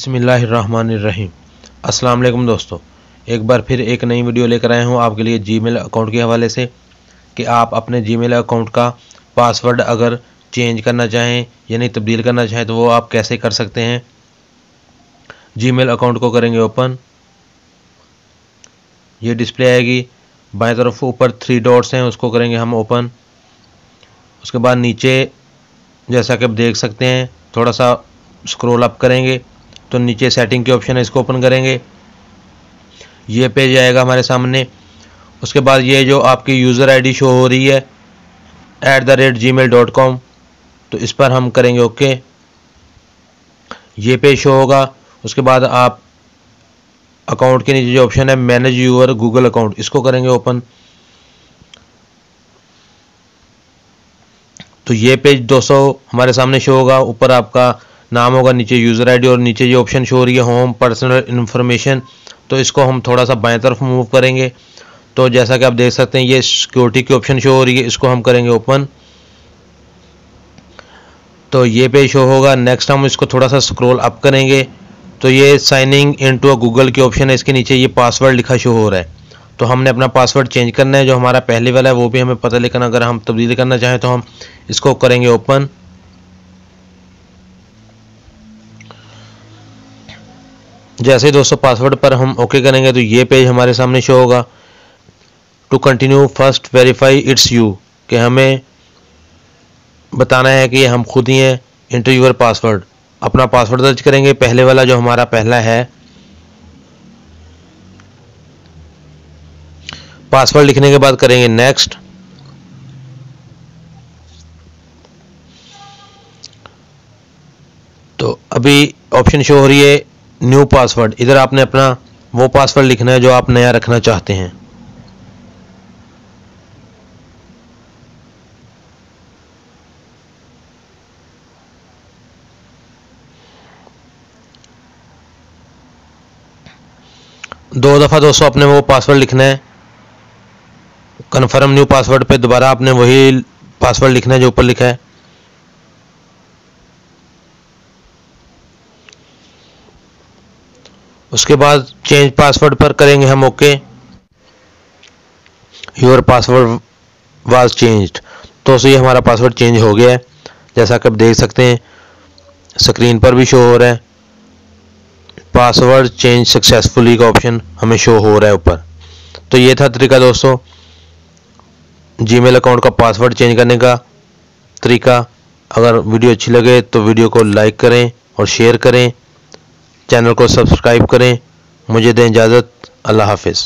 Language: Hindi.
बिस्मिल्लाहिर्रहमानिर्रहीम। अस्सलाम वालेकुम दोस्तों, एक बार फिर एक नई वीडियो लेकर आए हूँ आपके लिए जीमेल अकाउंट के हवाले से कि आप अपने जीमेल अकाउंट का पासवर्ड अगर चेंज करना चाहें यानी तब्दील करना चाहें तो वो आप कैसे कर सकते हैं। जीमेल अकाउंट को करेंगे ओपन, ये डिस्प्ले आएगी, बाएं तरफ ऊपर 3 डॉट्स हैं उसको करेंगे हम ओपन। उसके बाद नीचे जैसा कि आप देख सकते हैं थोड़ा सा स्क्रॉल अप करेंगे तो नीचे सेटिंग के ऑप्शन है, इसको ओपन करेंगे, ये पेज आएगा हमारे सामने। उसके बाद ये जो आपकी यूज़र आईडी शो हो रही है @gmail.com, तो इस पर हम करेंगे ओके, ये पेज शो होगा। उसके बाद आप अकाउंट के नीचे जो ऑप्शन है मैनेज यूर गूगल अकाउंट, इसको करेंगे ओपन। तो ये पेज 200 हमारे सामने शो होगा, ऊपर आपका नाम होगा, नीचे यूज़र आईडी और नीचे ये ऑप्शन शो हो रही है होम पर्सनल इन्फॉर्मेशन, तो इसको हम थोड़ा सा बाएं तरफ मूव करेंगे। तो जैसा कि आप देख सकते हैं ये सिक्योरिटी की ऑप्शन शो हो रही है, इसको हम करेंगे ओपन, तो ये पेज शो होगा। नेक्स्ट हम इसको थोड़ा सा स्क्रॉल अप करेंगे तो ये साइनिंग इनटू अ गूगल की ऑप्शन है, इसके नीचे ये पासवर्ड लिखा शो हो रहा है। तो हमने अपना पासवर्ड चेंज करना है, जो हमारा पहले वाला है वो भी हमें पता, लेकिन अगर हम तब्दील करना चाहें तो हम इसको करेंगे ओपन। जैसे ही दोस्तों पासवर्ड पर हम ओके करेंगे तो ये पेज हमारे सामने शो होगा। To continue first verify it's you, कि हमें बताना है कि हम खुद ही हैं। एंटर यूर पासवर्ड, अपना पासवर्ड दर्ज करेंगे, पहले वाला जो हमारा पहला है। पासवर्ड लिखने के बाद करेंगे नेक्स्ट। तो अभी ऑप्शन शो हो रही है न्यू पासवर्ड, इधर आपने अपना वो पासवर्ड लिखना है जो आप नया रखना चाहते हैं। दो दफ़ा दोस्तों आपने वो पासवर्ड लिखना है। कन्फर्म न्यू पासवर्ड पे दोबारा आपने वही पासवर्ड लिखना है जो ऊपर लिखा है। उसके बाद चेंज पासवर्ड पर करेंगे हम okay. Your password was changed, तो ये हमारा पासवर्ड चेंज हो गया है, जैसा कि आप देख सकते हैं स्क्रीन पर भी शो हो रहा है। पासवर्ड चेंज सक्सेसफुली का ऑप्शन हमें शो हो रहा है ऊपर। तो ये था तरीका दोस्तों जीमेल अकाउंट का पासवर्ड चेंज करने का तरीका। अगर वीडियो अच्छी लगे तो वीडियो को लाइक करें और शेयर करें, चैनल को सब्सक्राइब करें। मुझे दें इजाज़त, अल्लाह हाफिज़।